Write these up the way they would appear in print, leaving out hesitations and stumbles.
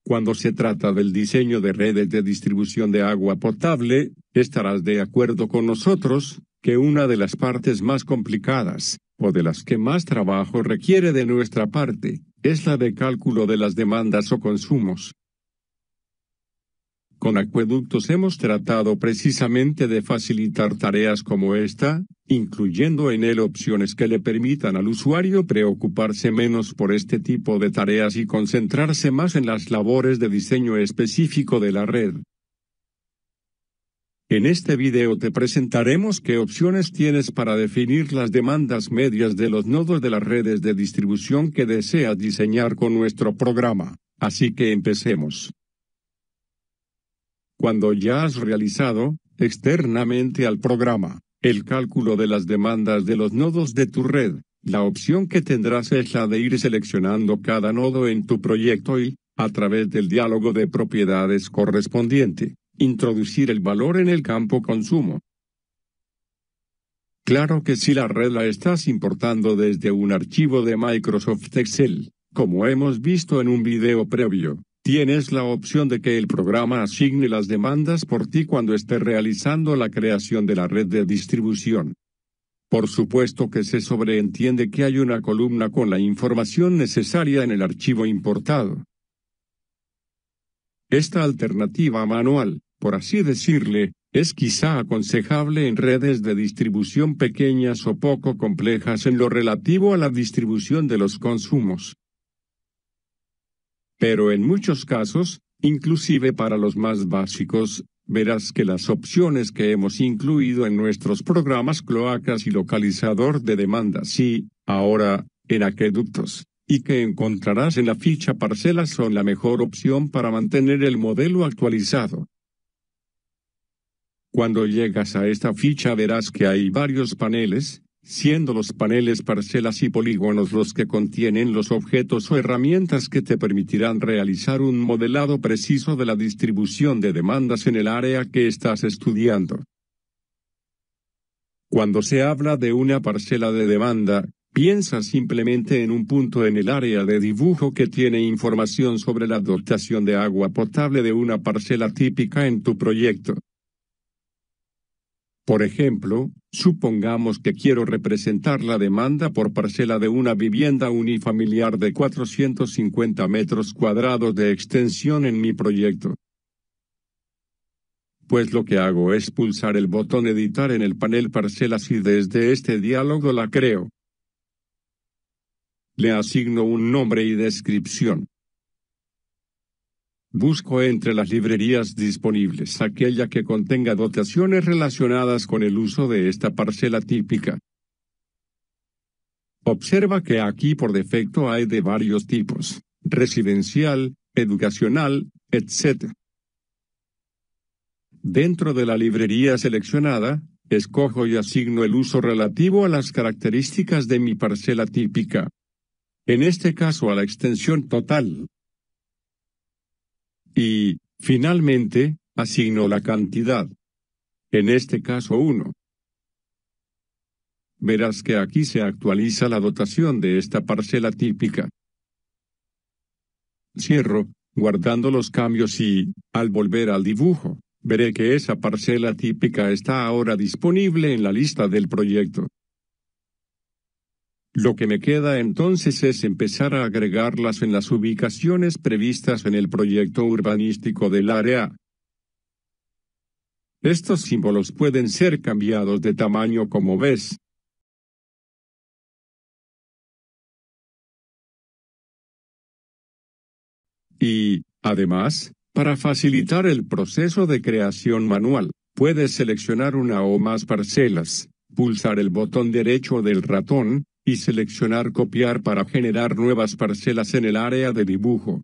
Cuando se trata del diseño de redes de distribución de agua potable, estarás de acuerdo con nosotros, que una de las partes más complicadas, o de las que más trabajo requiere de nuestra parte, es la de cálculo de las demandas o consumos. Con Acueductos hemos tratado precisamente de facilitar tareas como esta, incluyendo en él opciones que le permitan al usuario preocuparse menos por este tipo de tareas y concentrarse más en las labores de diseño específico de la red. En este video te presentaremos qué opciones tienes para definir las demandas medias de los nodos de las redes de distribución que deseas diseñar con nuestro programa. Así que empecemos. Cuando ya has realizado, externamente al programa, el cálculo de las demandas de los nodos de tu red, la opción que tendrás es la de ir seleccionando cada nodo en tu proyecto y, a través del diálogo de propiedades correspondiente, introducir el valor en el campo consumo. Claro que si la red la estás importando desde un archivo de Microsoft Excel, como hemos visto en un video previo, tienes la opción de que el programa asigne las demandas por ti cuando esté realizando la creación de la red de distribución. Por supuesto que se sobreentiende que hay una columna con la información necesaria en el archivo importado. Esta alternativa manual, por así decirle, es quizá aconsejable en redes de distribución pequeñas o poco complejas en lo relativo a la distribución de los consumos. Pero en muchos casos, inclusive para los más básicos, verás que las opciones que hemos incluido en nuestros programas cloacas y localizador de demandas y, ahora, en Acueductos, y que encontrarás en la ficha parcelas son la mejor opción para mantener el modelo actualizado. Cuando llegas a esta ficha verás que hay varios paneles, siendo los paneles parcelas y polígonos los que contienen los objetos o herramientas que te permitirán realizar un modelado preciso de la distribución de demandas en el área que estás estudiando. Cuando se habla de una parcela de demanda, piensa simplemente en un punto en el área de dibujo que tiene información sobre la dotación de agua potable de una parcela típica en tu proyecto. Por ejemplo, supongamos que quiero representar la demanda por parcela de una vivienda unifamiliar de 450 metros cuadrados de extensión en mi proyecto. Pues lo que hago es pulsar el botón Editar en el panel Parcelas y desde este diálogo la creo. Le asigno un nombre y descripción. Busco entre las librerías disponibles aquella que contenga dotaciones relacionadas con el uso de esta parcela típica. Observa que aquí por defecto hay de varios tipos: residencial, educacional, etc. Dentro de la librería seleccionada, escojo y asigno el uso relativo a las características de mi parcela típica. En este caso a la extensión total. Y, finalmente, asigno la cantidad. En este caso 1. Verás que aquí se actualiza la dotación de esta parcela típica. Cierro, guardando los cambios y, al volver al dibujo, veré que esa parcela típica está ahora disponible en la lista del proyecto. Lo que me queda entonces es empezar a agregarlas en las ubicaciones previstas en el proyecto urbanístico del área. Estos símbolos pueden ser cambiados de tamaño como ves. Y, además, para facilitar el proceso de creación manual, puedes seleccionar una o más parcelas, pulsar el botón derecho del ratón, y seleccionar Copiar para generar nuevas parcelas en el área de dibujo.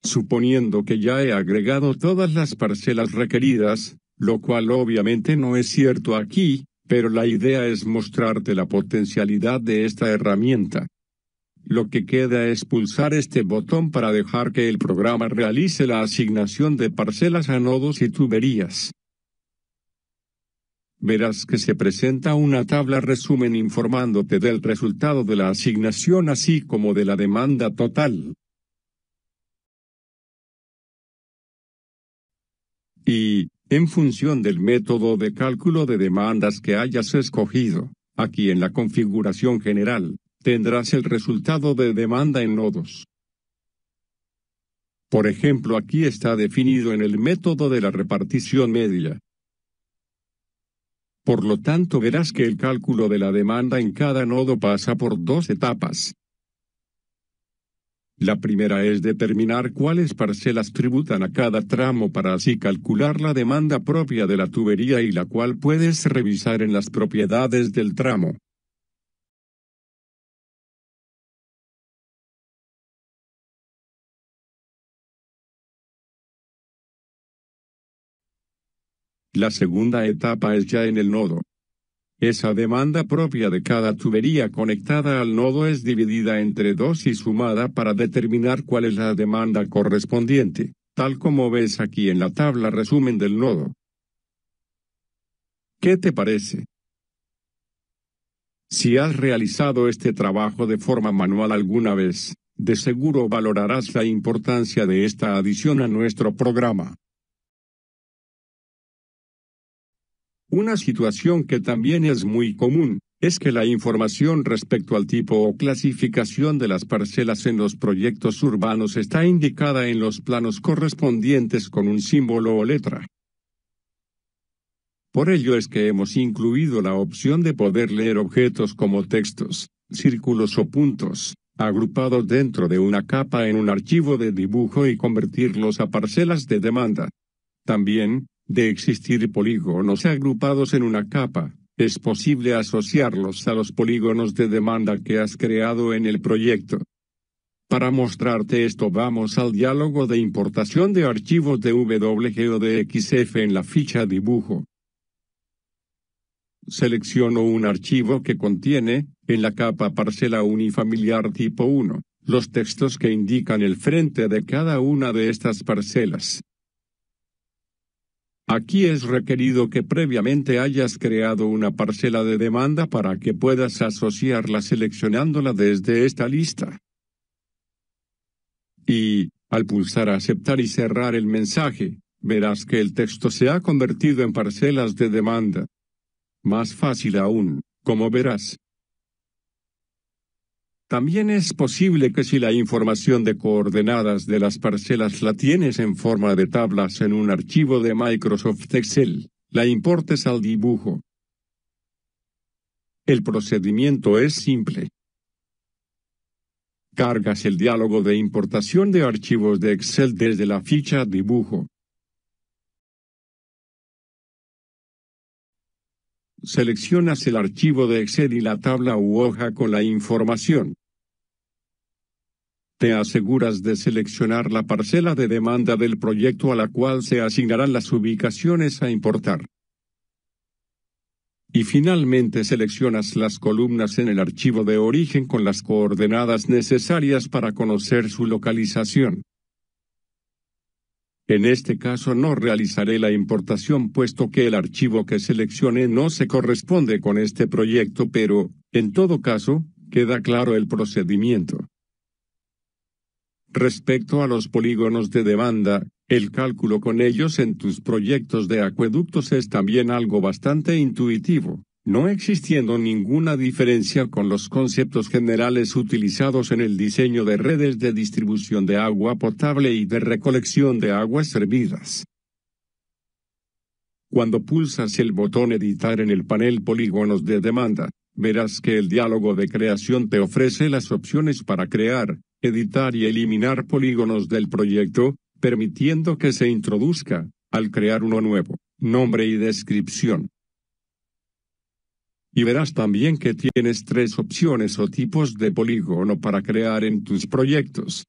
Suponiendo que ya he agregado todas las parcelas requeridas, lo cual obviamente no es cierto aquí, pero la idea es mostrarte la potencialidad de esta herramienta. Lo que queda es pulsar este botón para dejar que el programa realice la asignación de parcelas a nodos y tuberías. verás que se presenta una tabla resumen informándote del resultado de la asignación así como de la demanda total. Y, en función del método de cálculo de demandas que hayas escogido, aquí en la configuración general, tendrás el resultado de demanda en nodos. Por ejemplo, aquí está definido en el método de la repartición media. Por lo tanto, verás que el cálculo de la demanda en cada nodo pasa por dos etapas. La primera es determinar cuáles parcelas tributan a cada tramo para así calcular la demanda propia de la tubería y la cual puedes revisar en las propiedades del tramo. La segunda etapa es ya en el nodo. Esa demanda propia de cada tubería conectada al nodo es dividida entre dos y sumada para determinar cuál es la demanda correspondiente, tal como ves aquí en la tabla resumen del nodo. ¿Qué te parece? Si has realizado este trabajo de forma manual alguna vez, de seguro valorarás la importancia de esta adición a nuestro programa. Una situación que también es muy común, es que la información respecto al tipo o clasificación de las parcelas en los proyectos urbanos está indicada en los planos correspondientes con un símbolo o letra. Por ello es que hemos incluido la opción de poder leer objetos como textos, círculos o puntos, agrupados dentro de una capa en un archivo de dibujo y convertirlos a parcelas de demanda. También, de existir polígonos agrupados en una capa, es posible asociarlos a los polígonos de demanda que has creado en el proyecto. Para mostrarte esto vamos al diálogo de importación de archivos de WG o de XF en la ficha dibujo. Selecciono un archivo que contiene, en la capa parcela unifamiliar tipo 1, los textos que indican el frente de cada una de estas parcelas. Aquí es requerido que previamente hayas creado una parcela de demanda para que puedas asociarla seleccionándola desde esta lista. Y, al pulsar aceptar y cerrar el mensaje, verás que el texto se ha convertido en parcelas de demanda. Más fácil aún, como verás. También es posible que si la información de coordenadas de las parcelas la tienes en forma de tablas en un archivo de Microsoft Excel, la importes al dibujo. El procedimiento es simple. Cargas el diálogo de importación de archivos de Excel desde la ficha dibujo. Seleccionas el archivo de Excel y la tabla u hoja con la información. Te aseguras de seleccionar la parcela de demanda del proyecto a la cual se asignarán las ubicaciones a importar. Y finalmente seleccionas las columnas en el archivo de origen con las coordenadas necesarias para conocer su localización. En este caso no realizaré la importación puesto que el archivo que seleccioné no se corresponde con este proyecto, pero, en todo caso, queda claro el procedimiento. Respecto a los polígonos de demanda, el cálculo con ellos en tus proyectos de acueductos es también algo bastante intuitivo, no existiendo ninguna diferencia con los conceptos generales utilizados en el diseño de redes de distribución de agua potable y de recolección de aguas servidas. Cuando pulsas el botón Editar en el panel Polígonos de demanda, verás que el diálogo de creación te ofrece las opciones para crear, editar y eliminar polígonos del proyecto, permitiendo que se introduzca, al crear uno nuevo, nombre y descripción. Y verás también que tienes 3 opciones o tipos de polígono para crear en tus proyectos.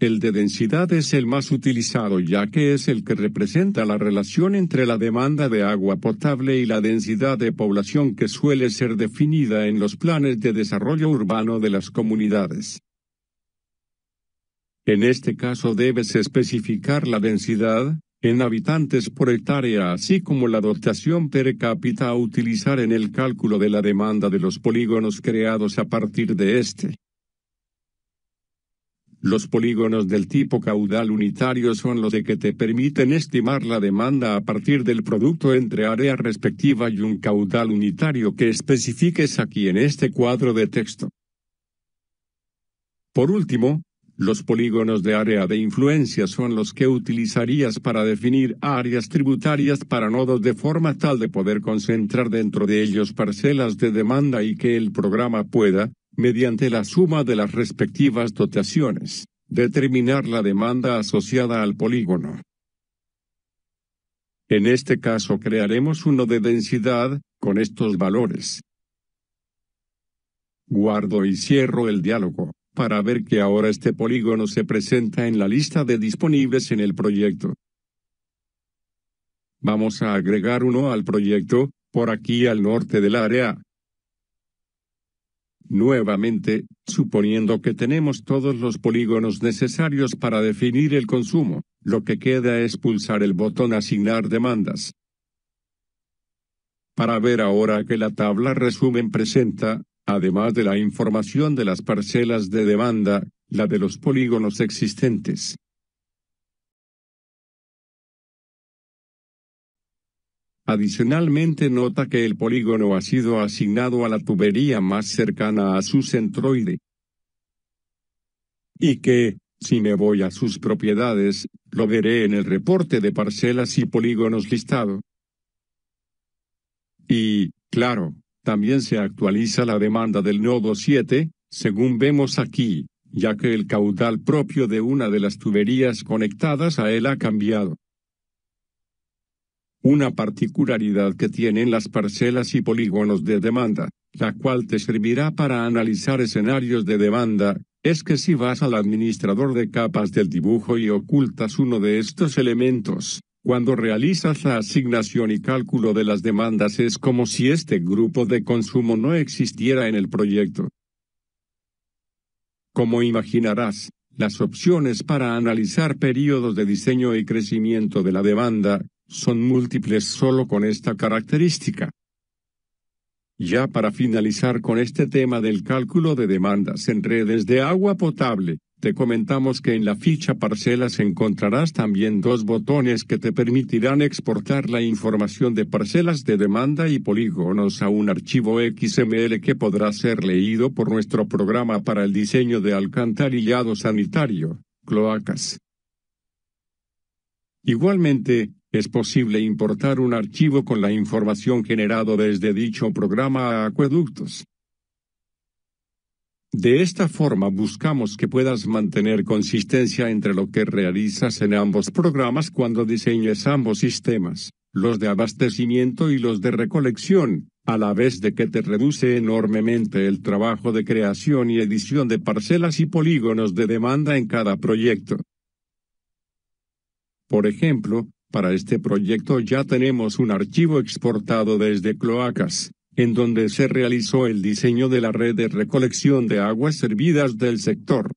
El de densidad es el más utilizado ya que es el que representa la relación entre la demanda de agua potable y la densidad de población que suele ser definida en los planes de desarrollo urbano de las comunidades. En este caso debes especificar la densidad, en habitantes por hectárea, así como la dotación per cápita a utilizar en el cálculo de la demanda de los polígonos creados a partir de este. Los polígonos del tipo caudal unitario son los de que te permiten estimar la demanda a partir del producto entre área respectiva y un caudal unitario que especifiques aquí en este cuadro de texto. Por último, los polígonos de área de influencia son los que utilizarías para definir áreas tributarias para nodos de forma tal de poder concentrar dentro de ellos parcelas de demanda y que el programa pueda, mediante la suma de las respectivas dotaciones, determinar la demanda asociada al polígono. En este caso crearemos uno de densidad, con estos valores. Guardo y cierro el diálogo, para ver que ahora este polígono se presenta en la lista de disponibles en el proyecto. Vamos a agregar uno al proyecto, por aquí al norte del área. Nuevamente, suponiendo que tenemos todos los polígonos necesarios para definir el consumo, lo que queda es pulsar el botón Asignar demandas. Para ver ahora que la tabla resumen presenta, además de la información de las parcelas de demanda, la de los polígonos existentes. Adicionalmente nota que el polígono ha sido asignado a la tubería más cercana a su centroide. Y que, si me voy a sus propiedades, lo veré en el reporte de parcelas y polígonos listado. Y, claro, también se actualiza la demanda del nodo 7, según vemos aquí, ya que el caudal propio de una de las tuberías conectadas a él ha cambiado. Una particularidad que tienen las parcelas y polígonos de demanda, la cual te servirá para analizar escenarios de demanda, es que si vas al administrador de capas del dibujo y ocultas uno de estos elementos, cuando realizas la asignación y cálculo de las demandas es como si este grupo de consumo no existiera en el proyecto. Como imaginarás, las opciones para analizar periodos de diseño y crecimiento de la demanda son múltiples solo con esta característica. Ya para finalizar con este tema del cálculo de demandas en redes de agua potable, te comentamos que en la ficha parcelas encontrarás también dos botones que te permitirán exportar la información de parcelas de demanda y polígonos a un archivo XML que podrá ser leído por nuestro programa para el diseño de alcantarillado sanitario, cloacas. Igualmente, es posible importar un archivo con la información generado desde dicho programa a acueductos. De esta forma buscamos que puedas mantener consistencia entre lo que realizas en ambos programas cuando diseñes ambos sistemas, los de abastecimiento y los de recolección, a la vez de que te reduce enormemente el trabajo de creación y edición de parcelas y polígonos de demanda en cada proyecto. Por ejemplo, para este proyecto ya tenemos un archivo exportado desde Cloacas, en donde se realizó el diseño de la red de recolección de aguas servidas del sector.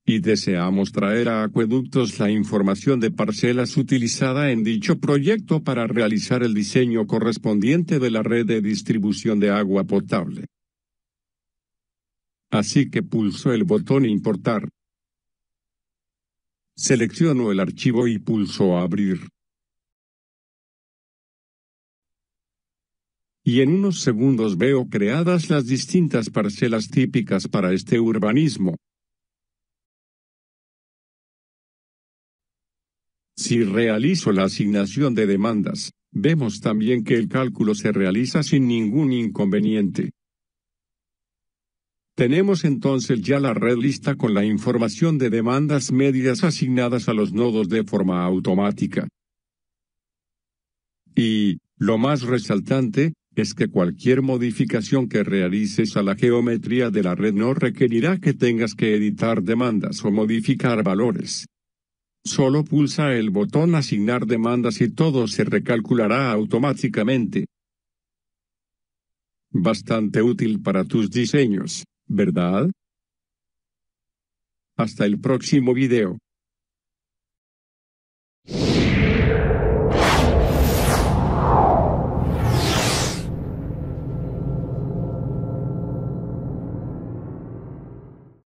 Y deseamos traer a Acueductos la información de parcelas utilizada en dicho proyecto para realizar el diseño correspondiente de la red de distribución de agua potable. Así que pulso el botón Importar. Selecciono el archivo y pulso Abrir. Y en unos segundos veo creadas las distintas parcelas típicas para este urbanismo. Si realizo la asignación de demandas, vemos también que el cálculo se realiza sin ningún inconveniente. Tenemos entonces ya la red lista con la información de demandas medias asignadas a los nodos de forma automática. Y, lo más resaltante, es que cualquier modificación que realices a la geometría de la red no requerirá que tengas que editar demandas o modificar valores. Solo pulsa el botón Asignar demandas y todo se recalculará automáticamente. Bastante útil para tus diseños, ¿verdad? Hasta el próximo video.